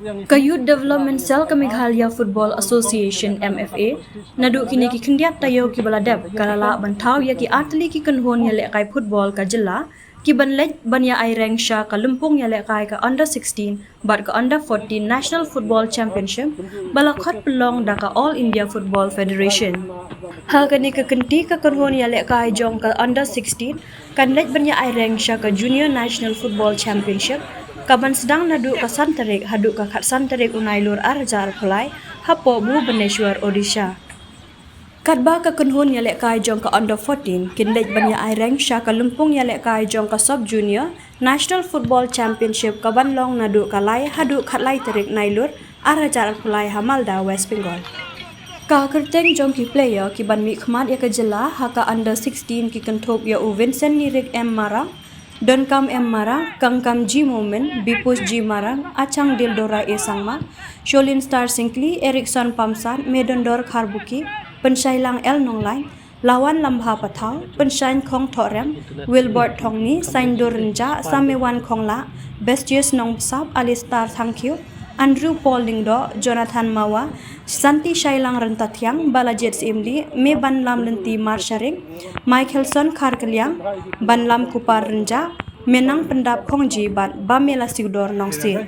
Ka Youth Development Cell ka Meghalaya Football Association MFA nadu kini ki kendiat tayo ki baladab kalala bantau ya ki atli ki kanhon ya lekai football ka jilla ki banlej banya ai rank sha ka lumpung ya lekai ka under 16 bat ka under 14 National Football Championship balakhat pelong da ka All India Football Federation. Hal kani ka kenti ka kanhon ya lekai jong ka under 16 kanlej banya ai rank sha ka Junior National Football Championship kaban sedang nadu ka Santarik hadu ka Khat Santarik Unailur Arjar Pulai hapo Bhubaneswar Odisha. Kadba ka kunhun ya lek kai jong ka under 14 kinlej banya ai rank sha ka lumpung ya lek kai jong ka sub junior National Football Championship kaban long nadu ka lai hadu Khat Lai Tarik Nailur Arjar Pulai Hamalda West Bengal. Ka kerteng jong ki player ki ban mi khmat ya ka jilla ha ka under 16 ki kanthop ya u Vincent Nirik M Marang Donkam M Marang, Kangkam G Moment, Bipus G Marang, Achang Dildora E Sangma, Sholin Star Singkli, Erikson Pamsan, Medondor Karbuki, Penshailang El Nonglai, Lawan Lambha Pathau, Penshain Kong Thorem, Wilbert Thongni, Saindur Rinja, Samewan Kongla, Bestius Nongsap, Alistar Thangkyu, Andrew Paul Lingdo, Jonathan Mawa, Santi Shailang Rentatyang, Balajit Simli, Me Banlam Lenti Marsharing, Michaelson Kharkaliang, Banlam Kupar Renja, Menang Pendap Kongji Ban Bamela Sigdor Nongsi.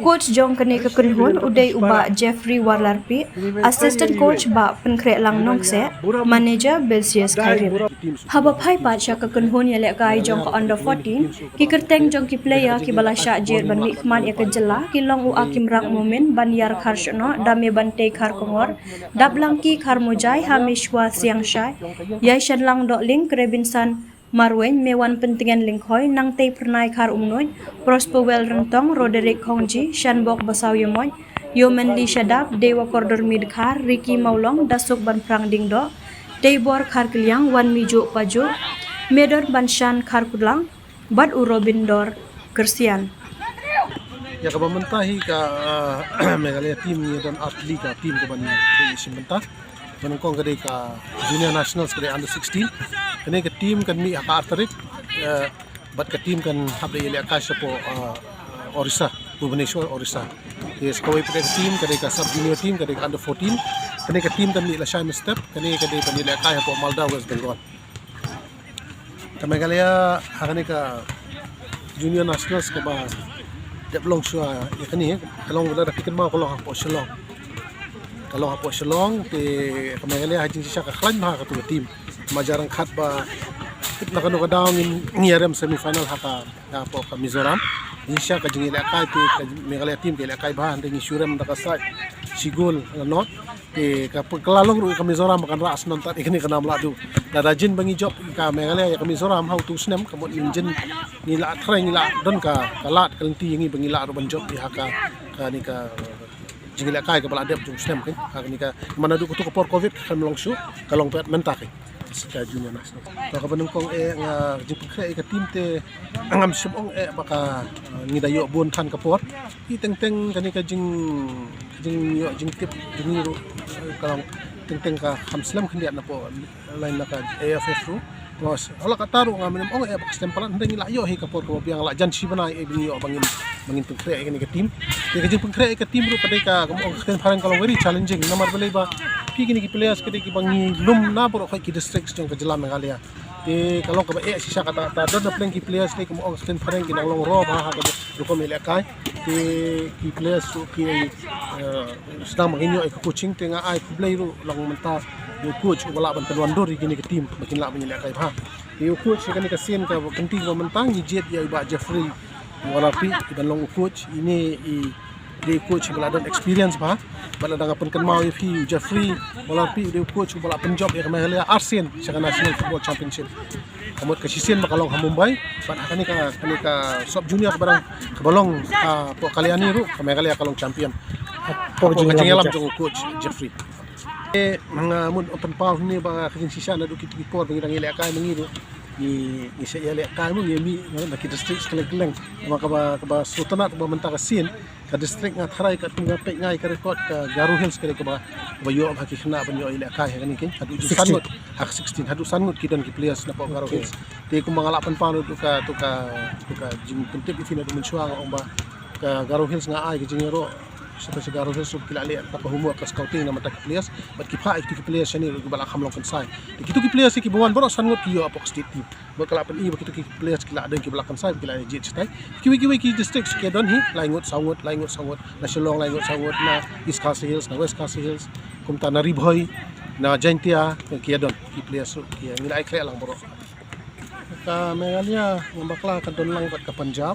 Coach Jong Kani Kakunhun Uday Uba Jeffrey Warlarpi, Assistant Coach Ba Penkre Lang Nongse, Manager Belsius Kairim. Habab Hai Pacha Kakunhun Yalek Kai Jong ka under 14, ki kerteng jong ki player ki bala Syajir ban Mikman ya kejela ki long u Akim Rak Momen ban Yar Kharshono dame bante Khar Kongor, Dablang ki Khar Mujai Hamishwa Siang Shai, Yaishan Lang Dok Ling Krebinsan Marwen Mewan Pentingan Lingkhoi Nang Tei Pernai Khar Umnoy, Prosperwell Rentong, Roderick Kongji, Shanbok Basau Yemoy, Yomen Li Shadab, Dewa Kordor Midkhar, Ricky Maulong, Dasuk Ban Prang Dingdo, Deibor Khar Kiliang, Wan Mijo Pajo, Medor Banshan Khar Kudlang, Bad Urobindor Kersian. Ya ka mementai ka Meghalaya team ni dan atli ka team ka ban di Simentah menungkong kadai ka Junior Nationals kadai under 16 kadai ka team kan mi ka Artarik bat ka team kan habde ile akasha po Orissa Bhubaneswar Orissa yes kawai pa team kadai ka sub junior team kadai ka under 14 kadai ka team kan mi la Shine Step kadai pa ile akasha po Malda West Bengal ka Meghalaya hakani ka Junior Nationals ka ba Deblong sua ya kani kalong wala rakikan ma kalong hapo Shillong te Meghalaya hajin siya ka klan ma ka tu team majarang khat ba nakano ka down in ngiarem semifinal haka hapo ka Mizoram siya ka jingila kai te Meghalaya team ke kai ba hande ni surem da ka sa sigol not te ka kalalong ru ka Mizoram kan ras non tat ikni kana mladu da rajin bangi job ka Meghalaya ka Mizoram how to snem ka mon injin nila try nila don ka kalat kalenti ngi bangila ro ban job di haka ka ni ka jingila kai ka bala dep jum snem kan haka ni ka manadu ko to ko por covid kan longshu kalong pet mentak ka Junior National to ka banungkong nga jipkre ka team te angam sibong baka ngidayo bon kan ka por ti teng kani ka jing tip jingiro kalong teng ka hamslam khindiat na po line na ka AFF ru Mas, ala kataru nga minum ong bak stempelan hindi nila yo hi kapor ko biang la jan si banai binyo bangin pengkre ka team. Ke jing pengkre ka team ru padai ka ong ken parang kalau very challenging namar belai ba pi kini ki players kadai ki bangi lum na bro ki districts jong ka jela Meghalaya. Te kalau ka ba sisa kata ta don na playing ki players ni ong ken parang ki nang long ro ba ha ka ru ko mele kai te ki players ki sedang manginyo ka coaching te nga ai play ru lang menta yung coach wala ban kanwandor gini ke team makin la banyak kai ha yung coach kan ka sen ka kanting ko mentang jet ya iba Jeffrey wala pi dan long coach ini di coach baladan experience ba baladan apun kan mau fi Jeffrey wala pi di coach wala pen job ya Meghalaya Arsen sa National Football Championship kamot ka sisen makalong ha Mumbai pat kani ka sub junior barang kabalong po kaliani ru ka Meghalaya kalong champion po jingalam jong coach Jeffrey mga mun open power ni ba kajing sisa na dukit por bang ilang ilak kay mangido ni isa ilak kay mo yemi na ki district keleng maka ba sutana ba menta ka sin ka district nga tharai ka tunga pe ngai ka record ka Garo Hills ka ba yo ba ki khna ban yo ilak kay kani kin hadu sanut hak 16 hadu sanut ki don ki players na po Garo Hills te kung mga lapan pa no to ka jing puntip ifina do mensuang ba ka Garo Hills nga ay ki jingero sa sigaro sa sub kila ali at pahumo ka scouting na mata players but kipa ikti players ni bala kamlong kan sai kitu ki players ki bawan boro sangot kiyo apok state team ba kala pan i ba kitu ki players kila ada ki bala kan sai kila jit stai kiwi ki district ki don hi laingot sangot na Shillong laingot sangot na East Castle Hills na West Castle Hills kumta na Ribhoy na Jaintia ki don ki players ki ngilai kre lang boro ka Meghalaya ngambakla ka don lang bat ka Punjab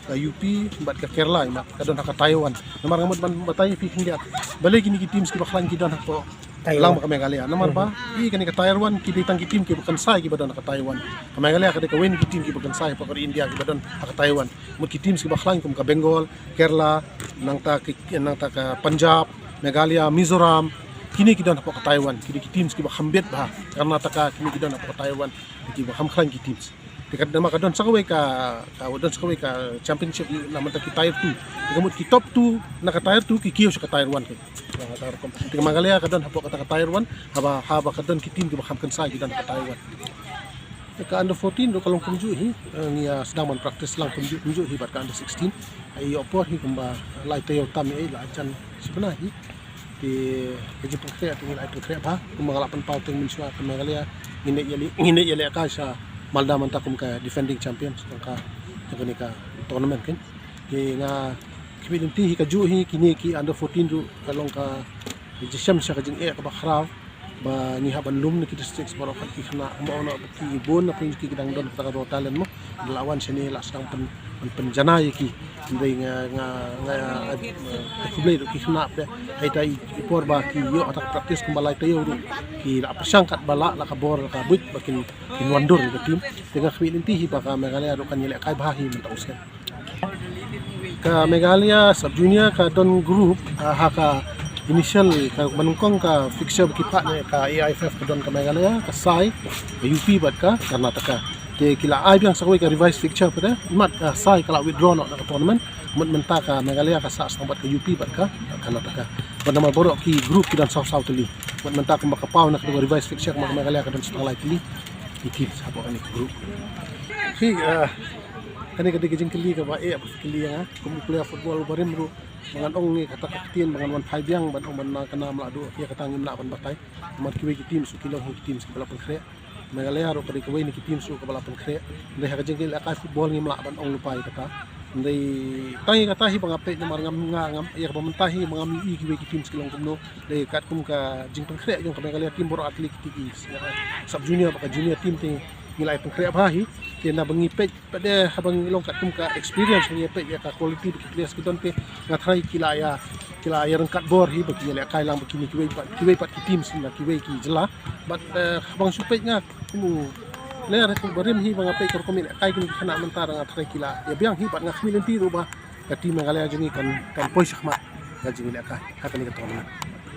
ka UP bat ka Kerala mak ka don ka Taiwan namar ngamot ban batay pi hindia balik ni ki teams ki baklan ki don ko lang ka Meghalaya namar ba i kani ka Taiwan ki ditang ki team ki bukan sai ki badon ka Taiwan ka Meghalaya ka ka win ki team ki bukan sai pa ka India ki badon ka Taiwan mut ki teams ki baklan kum ka Bengal Kerala nang ta ka Punjab Meghalaya Mizoram kini kita nak ke Taiwan, kini teams kita hambet bah, karena taka kini kita nak ke Taiwan, kita hamkran kita teams. Dekat nama kadon sakawai ka championship nama taki tier 2. Kemudian kita top 2 nak tier 2 kikiyo sa tier 1 ke. Dekat Meghalaya kadon hapok ka tier 1, haba kadon kita team kita hamkan sai kita nak Taiwan. Dekat under 14 do kalong kumju hi, niya sedang praktis lang kumju hi bat ka under 16. Ai opor hi kumba lai tayo tam ai la chan sebenarnya di kerja pengkreat dengan itu kreat bah kumangalapan pauting minsua ke Meghalaya ini yali ka sa Malda mantakum ka defending champions ka ni ka tournament kan ki nga kibinti hi ka juhi kini ki under 14 du kalong ka jisham sa ka jing ka bakhraw ba ni haban lum ni kita sticks baro ka ki khna mo na ki bon na prince ki kidang don ka ro talent mo lawan sini la sang penjana ki ndai nga kublay do ki khna pe ai tai ipor ba ki yo atak practice kumbalai tayo ru ki la pasangkat bala la ka bor ka buit bakin kinwandur ni team tengah khwinti hi ba ka Meghalaya ro kan yele kai bahi men tausken ka Meghalaya sub junior ka don group ha ka initial ka manungkong ka fixture kipa ne ka AIFF ka don ka Meghalaya ka Sai ka UP bat ka Karnataka te kila ai biang sakoi ka revised fixture pada mat ka Sai kala withdraw no ka tournament menta ka Meghalaya ka sa sambat ka UP bat ka Karnataka pada nama borok ki group ki dan south li menta ka makapaw na ka revised fixture ka Meghalaya ka don sa lai li ikip sa apa ni group si kani ka digijing kili ka ba kili nga kum player football barim ru mangan ong ni kata kapten mangan 15 yang ban ong ban kana mladu ya kata ngim la ban batay mat kiwe ki team su kilo ki team su bala pengkre Meghalaya ro kadi kiwe ni ki team su ka bala pengkre ndai ha jing kili ka football ngim la ban ong lupai kata ndai tangi kata hi bangape ni mar ngam ya ka mentahi mangam i kiwe ki team skilong kumno dai kat kum ka jing pengkre jong ka Meghalaya team boro atlet ki sub junior ka junior team ting nilai pengkre bahi kena bangipet pada habang ilong kat kum ka experience ni pet ya ka quality players kita pe ngatrai kila ya rengkat bor hi bagi ya kai lang begini kiwe pat ki team sina kiwe ki jela but habang supet nga player ko barim hi bang ape ko komit kai kini kana mentar ngatrai kila ya biang hi pat ngakhmilenti ruba ka team Meghalaya jeni kan poisakma ga jeni kai hakani ka tournament